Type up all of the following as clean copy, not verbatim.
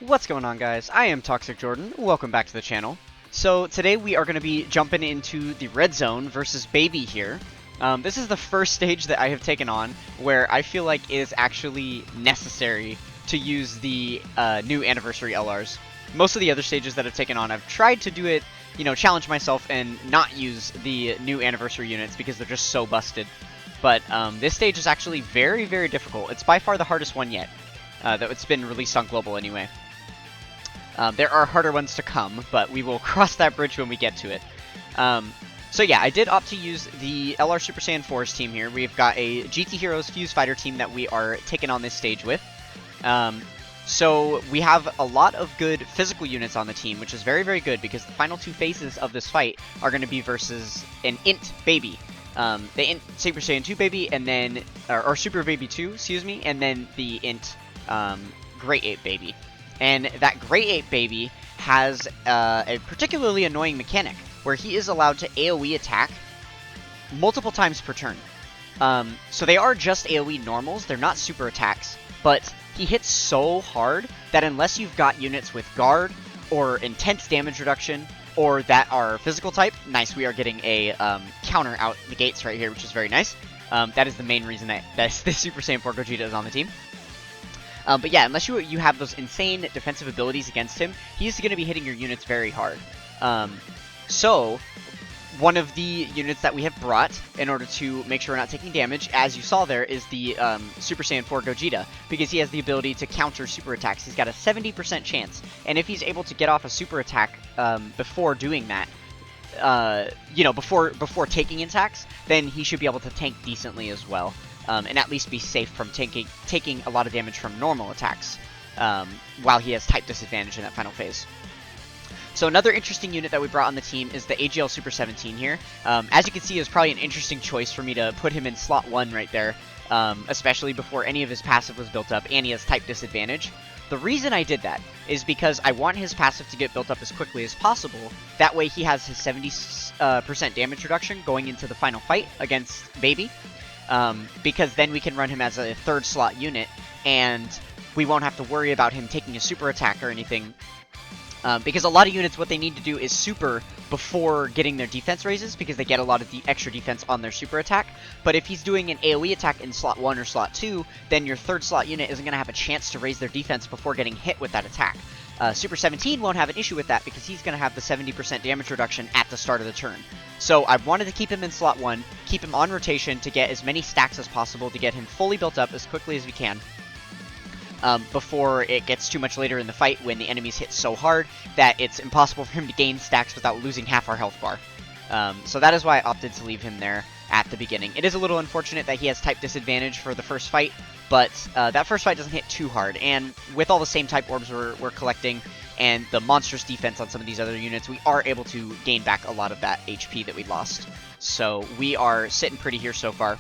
What's going on, guys? I am Toxic Jordan. Welcome back to the channel. So today we are going to be jumping into the Red Zone versus Baby here. This is the first stage that I have taken on where I feel like it is actually necessary to use the new anniversary LRs. Most of the other stages that I've taken on, I've tried to do it, challenge myself and not use the new anniversary units because they're just so busted. But this stage is actually very, very difficult. It's by far the hardest one yet. That it's been released on Global anyway. There are harder ones to come, but we will cross that bridge when we get to it. So yeah, I did opt to use the LR Super Saiyan 4's team here. We've got a GT Heroes Fuse Fighter team that we are taking on this stage with. So we have a lot of good physical units on the team, which is very, very good because the final two phases of this fight are going to be versus an Int Baby. The Int Super Saiyan 2 Baby, and then, or Super Baby 2, excuse me, and then the Int Great Ape Baby. And that Great Ape Baby has a particularly annoying mechanic, where he is allowed to AoE attack multiple times per turn. So they are just AoE normals, they're not super attacks, but he hits so hard that unless you've got units with guard, or intense damage reduction, or that are physical type, nice, we are getting a counter out the gates right here, which is very nice. That is the main reason that the Super Saiyan 4 Gogeta is on the team. But yeah, unless you have those insane defensive abilities against him, he's going to be hitting your units very hard. So, one of the units that we have brought in order to make sure we're not taking damage, as you saw there, is the Super Saiyan 4 Gogeta, because he has the ability to counter super attacks. He's got a 70% chance, and if he's able to get off a super attack before doing that, before taking attacks, then he should be able to tank decently as well. And at least be safe from taking a lot of damage from normal attacks, while he has type disadvantage in that final phase. So another interesting unit that we brought on the team is the AGL Super 17 here. As you can see, it was probably an interesting choice for me to put him in slot 1 right there, especially before any of his passive was built up, and he has type disadvantage. The reason I did that is because I want his passive to get built up as quickly as possible. That way he has his 70% damage reduction going into the final fight against Baby. Because then we can run him as a third slot unit, and we won't have to worry about him taking a super attack or anything. Because a lot of units, what they need to do is super before getting their defense raises, because they get a lot of the extra defense on their super attack. But if he's doing an AoE attack in slot 1 or slot 2, then your third slot unit isn't going to have a chance to raise their defense before getting hit with that attack. Super 17 won't have an issue with that because he's going to have the 70% damage reduction at the start of the turn. So I wanted to keep him in slot 1, keep him on rotation to get as many stacks as possible to get him fully built up as quickly as we can. Before it gets too much later in the fight when the enemies hit so hard that it's impossible for him to gain stacks without losing half our health bar. So that is why I opted to leave him there at the beginning. It is a little unfortunate that he has type disadvantage for the first fight, but that first fight doesn't hit too hard, and with all the same type orbs we're collecting, and the monstrous defense on some of these other units, we are able to gain back a lot of that HP that we lost. So we are sitting pretty here so far.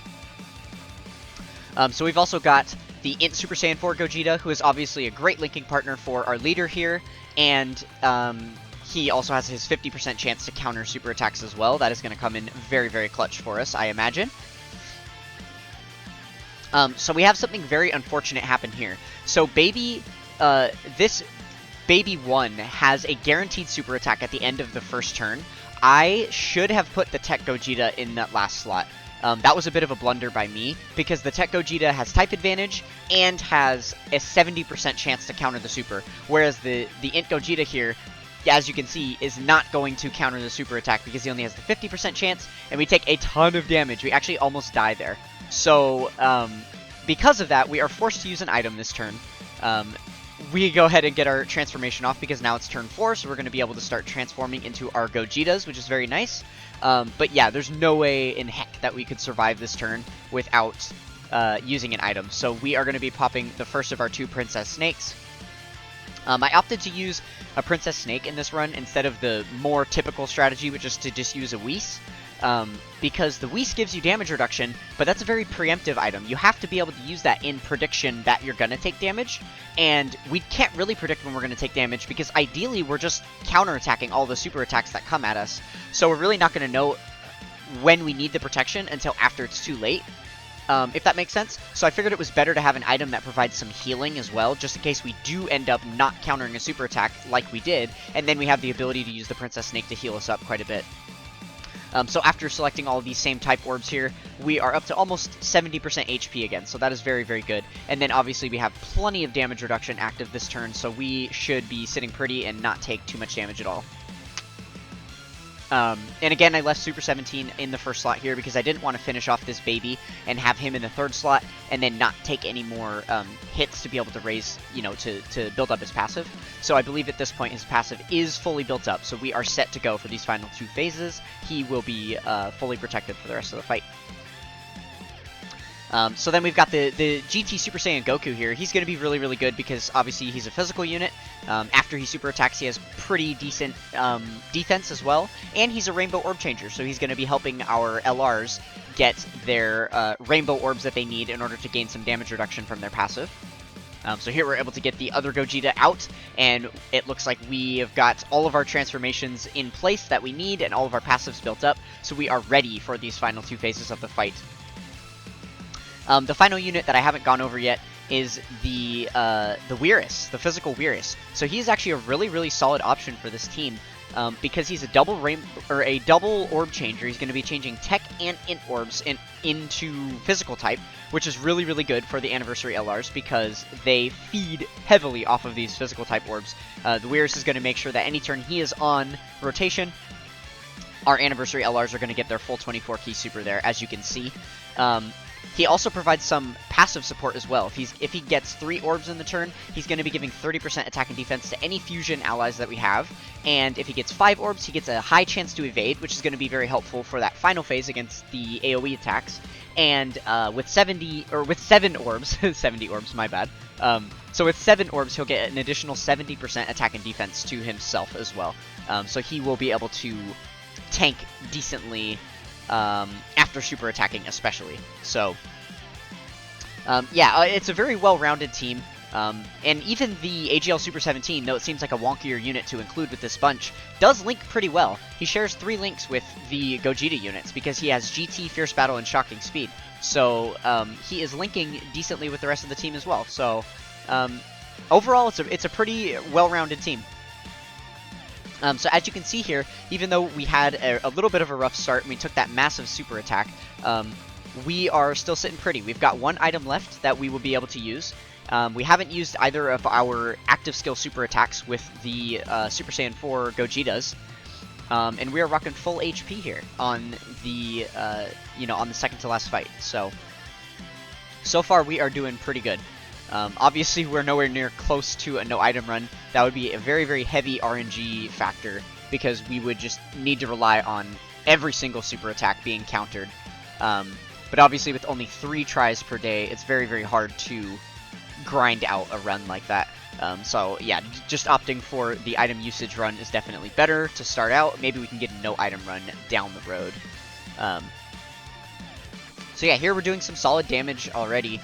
So we've also got the Int Super Saiyan 4 Gogeta, who is obviously a great linking partner for our leader here, and he also has his 50% chance to counter super attacks as well. That is going to come in very, very clutch for us, I imagine. So we have something very unfortunate happen here. So Baby, this Baby 1 has a guaranteed super attack at the end of the first turn. I should have put the Tech Gogeta in that last slot. That was a bit of a blunder by me, because the Tech Gogeta has type advantage and has a 70% chance to counter the super, whereas the Int Gogeta here, as you can see, is not going to counter the super attack because he only has the 50% chance, and we take a ton of damage. We actually almost die there. So, because of that, we are forced to use an item this turn. We go ahead and get our transformation off because now it's turn 4, so we're going to be able to start transforming into our Gogetas, which is very nice. But yeah, there's no way in heck that we could survive this turn without using an item. So we are going to be popping the first of our 2 Princess Snakes. I opted to use a Princess Snake in this run instead of the more typical strategy, which is to just use a Whis. Because the Whis gives you damage reduction, but that's a very preemptive item. You have to be able to use that in prediction that you're going to take damage, and we can't really predict when we're going to take damage because ideally we're just counterattacking all the super attacks that come at us. So we're really not going to know when we need the protection until after it's too late. if that makes sense. So I figured it was better to have an item that provides some healing as well, just in case we do end up not countering a super attack like we did, and then we have the ability to use the Princess Snake to heal us up quite a bit. So after selecting all of these same type orbs here, we are up to almost 70% HP again, so that is very, very good. And then obviously we have plenty of damage reduction active this turn, so we should be sitting pretty and not take too much damage at all. And again, I left Super 17 in the first slot here because I didn't want to finish off this baby and have him in the third slot and then not take any more hits to be able to raise, you know, to build up his passive. So I believe at this point his passive is fully built up, so we are set to go for these final 2 phases. He will be fully protected for the rest of the fight. So then we've got the GT Super Saiyan Goku here. He's going to be really, really good because obviously he's a physical unit. After he super attacks, he has pretty decent defense as well. And he's a Rainbow Orb Changer, so he's going to be helping our LRs get their Rainbow Orbs that they need in order to gain some damage reduction from their passive. So here we're able to get the other Gogeta out, and it looks like we have got all of our transformations in place that we need and all of our passives built up, so we are ready for these final 2 phases of the fight. The final unit that I haven't gone over yet is the Weirus, the physical Weirus. So he's actually a really, really solid option for this team because he's a double orb changer. He's going to be changing tech and int orbs into physical type, which is really, really good for the Anniversary LRs because they feed heavily off of these physical type orbs. The Weirus is going to make sure that any turn he is on rotation, our Anniversary LRs are going to get their full 24 key super there, as you can see. He also provides some passive support as well. If he gets 3 orbs in the turn, he's going to be giving 30% attack and defense to any fusion allies that we have. And if he gets 5 orbs, he gets a high chance to evade, which is going to be very helpful for that final phase against the AoE attacks. And with 7 orbs, 70 orbs, my bad. So with 7 orbs, he'll get an additional 70% attack and defense to himself as well. So he will be able to tank decently after super attacking especially. So yeah, it's a very well-rounded team. And even the AGL Super 17, though it seems like a wonkier unit to include with this bunch, does link pretty well. He shares 3 links with the Gogeta units because he has GT, Fierce Battle, and Shocking Speed. So he is linking decently with the rest of the team as well. So overall, it's a pretty well-rounded team. So as you can see here, even though we had a little bit of a rough start and we took that massive super attack, we are still sitting pretty. We've got 1 item left that we will be able to use. We haven't used either of our active skill super attacks with the Super Saiyan 4 Gogetas, and we are rocking full HP here on the on the second to last fight. So far we are doing pretty good. Obviously, we're nowhere near close to a no item run. That would be a very, very heavy RNG factor because we would just need to rely on every single super attack being countered. But obviously, with only 3 tries per day, it's very, very hard to grind out a run like that. So yeah, just opting for the item usage run is definitely better to start out. Maybe we can get a no item run down the road. So yeah, here we're doing some solid damage already.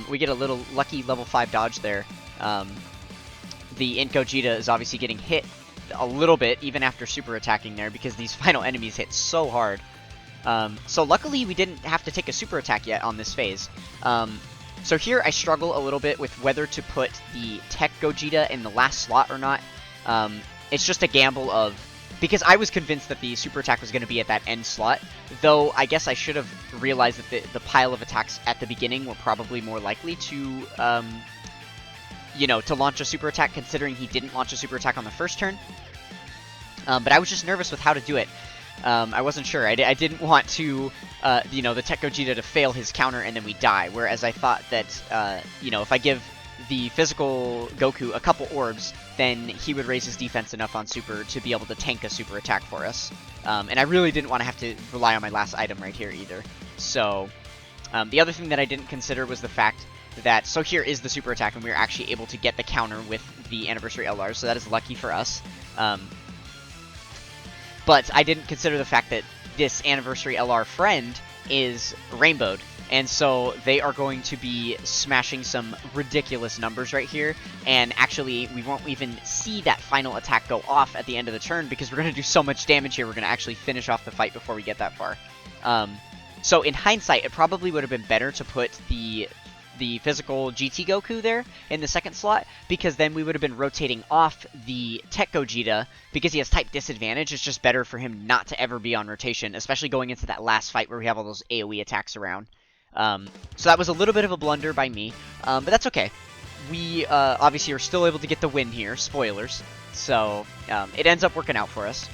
We get a little lucky level 5 dodge there. The Int Gogeta is obviously getting hit a little bit, even after super attacking there, because these final enemies hit so hard. So luckily we didn't have to take a super attack yet on this phase. So here I struggle a little bit with whether to put the Tech Gogeta in the last slot or not. It's just a gamble of... Because I was convinced that the super attack was going to be at that end slot, though I guess I should have realized that the pile of attacks at the beginning were probably more likely to, to launch a super attack, considering he didn't launch a super attack on the first turn. But I was just nervous with how to do it. I wasn't sure. I didn't want to, the Tech Gogeta to fail his counter and then we die, whereas I thought that, if I give the physical Goku a couple orbs, then he would raise his defense enough on super to be able to tank a super attack for us. And I really didn't want to have to rely on my last item right here either. So, the other thing that I didn't consider was the fact that, so here is the super attack and we were actually able to get the counter with the Anniversary LR, so that is lucky for us. But I didn't consider the fact that this Anniversary LR friend is rainbowed. And so they are going to be smashing some ridiculous numbers right here. And actually, we won't even see that final attack go off at the end of the turn because we're going to do so much damage here. We're going to actually finish off the fight before we get that far. So in hindsight, it probably would have been better to put the physical GT Goku there in the second slot, because then we would have been rotating off the Tech Gogeta. Because he has type disadvantage, it's just better for him not to ever be on rotation, especially going into that last fight where we have all those AoE attacks around. So that was a little bit of a blunder by me, but that's okay. We obviously are still able to get the win here, spoilers, so it ends up working out for us.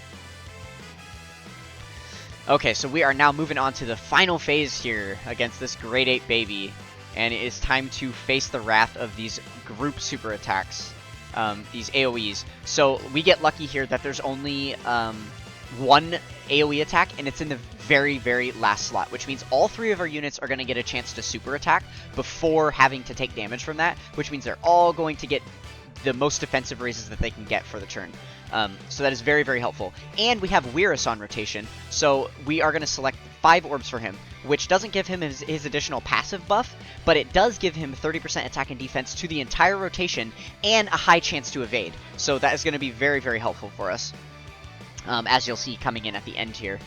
Okay, so we are now moving on to the final phase here against this Grade 8 baby. And it is time to face the wrath of these group super attacks, these AoEs. So we get lucky here that there's only one AoE attack, and it's in the very, very last slot, which means all 3 of our units are going to get a chance to super attack before having to take damage from that, which means they're all going to get the most defensive raises that they can get for the turn. So that is very, very helpful. And we have Weirus on rotation, so we are going to select 5 orbs for him, which doesn't give him his additional passive buff, but it does give him 30% attack and defense to the entire rotation and a high chance to evade. So that is going to be very, very helpful for us, as you'll see coming in at the end here.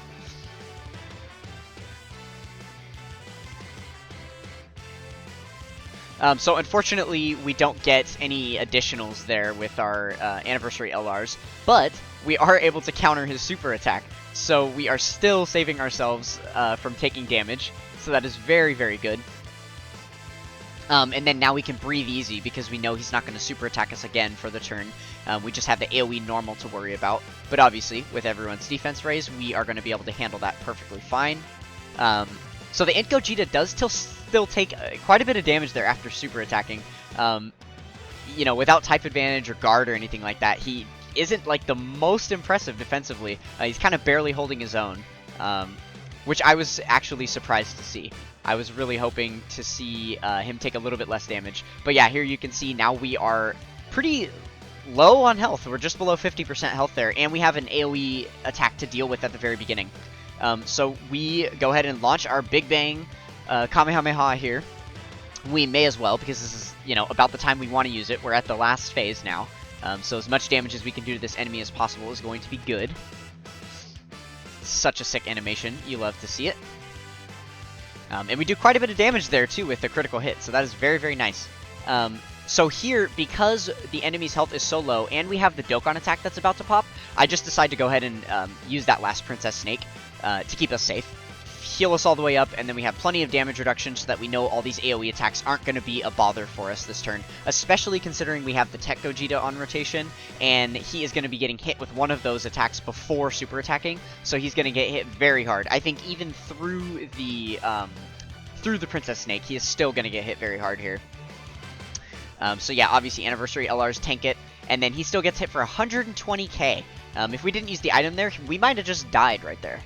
So unfortunately, we don't get any additionals there with our anniversary LRs, but we are able to counter his super attack. So we are still saving ourselves from taking damage, so that is very, very good. And then now we can breathe easy because we know he's not going to super attack us again for the turn. We just have the AoE normal to worry about. But obviously, with everyone's defense raise, we are going to be able to handle that perfectly fine. So the Int Gogeta does still take quite a bit of damage there after super attacking. You know, without type advantage or guard or anything like that, he isn't like the most impressive defensively. He's kind of barely holding his own, which I was actually surprised to see. I was really hoping to see him take a little bit less damage. But yeah, here you can see now we are pretty low on health. We're just below 50% health there, and we have an AoE attack to deal with at the very beginning. So we go ahead and launch our Big Bang Kamehameha here. We may as well, because this is, you know, about the time we want to use it. We're at the last phase now. So as much damage as we can do to this enemy as possible is going to be good. Such a sick animation. You love to see it. And we do quite a bit of damage there, too, with the critical hit. So that is very, very nice. So here, because the enemy's health is so low, and we have the Dokkan attack that's about to pop, I just decide to go ahead and use that last Princess Snake to keep us safe. Heal us all the way up, and then we have plenty of damage reduction so that we know all these AoE attacks aren't going to be a bother for us this turn, especially considering we have the Tech Gogeta on rotation, and he is going to be getting hit with one of those attacks before super attacking, so he's going to get hit very hard. I think even through the Princess Snake, he is still going to get hit very hard here. So yeah, obviously Anniversary LRs tank it, and then he still gets hit for 120k. If we didn't use the item there, we might have just died right there.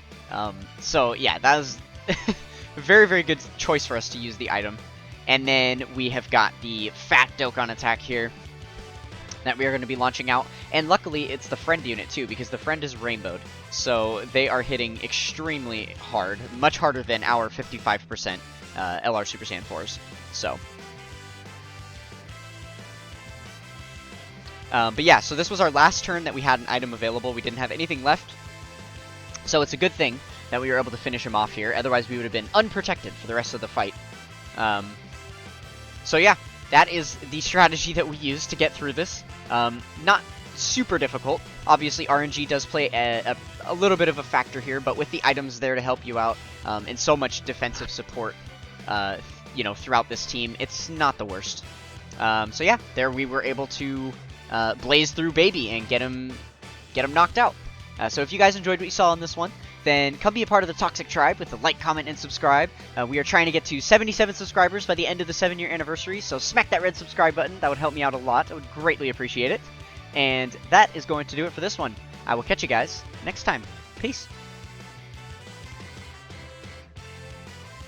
So yeah, that was a very, very good choice for us to use the item. And then we have got the Fat Dokkan attack here that we are going to be launching out. And luckily, it's the friend unit too, because the friend is rainbowed. So they are hitting extremely hard, much harder than our 55% LR Super Saiyan 4s. So... but yeah, so this was our last turn that we had an item available. We didn't have anything left. So it's a good thing that we were able to finish him off here. Otherwise, we would have been unprotected for the rest of the fight. So yeah, that is the strategy that we used to get through this. Not super difficult. Obviously, RNG does play a little bit of a factor here, but with the items there to help you out and so much defensive support, you know, throughout this team, it's not the worst. So yeah, there we were able to blaze through Baby and get him knocked out. So if you guys enjoyed what you saw in this one, then come be a part of the Toxic Tribe with a like, comment, and subscribe. We are trying to get to 77 subscribers by the end of the 7-year anniversary, so smack that red subscribe button. That would help me out a lot. I would greatly appreciate it. And that is going to do it for this one. I will catch you guys next time. Peace.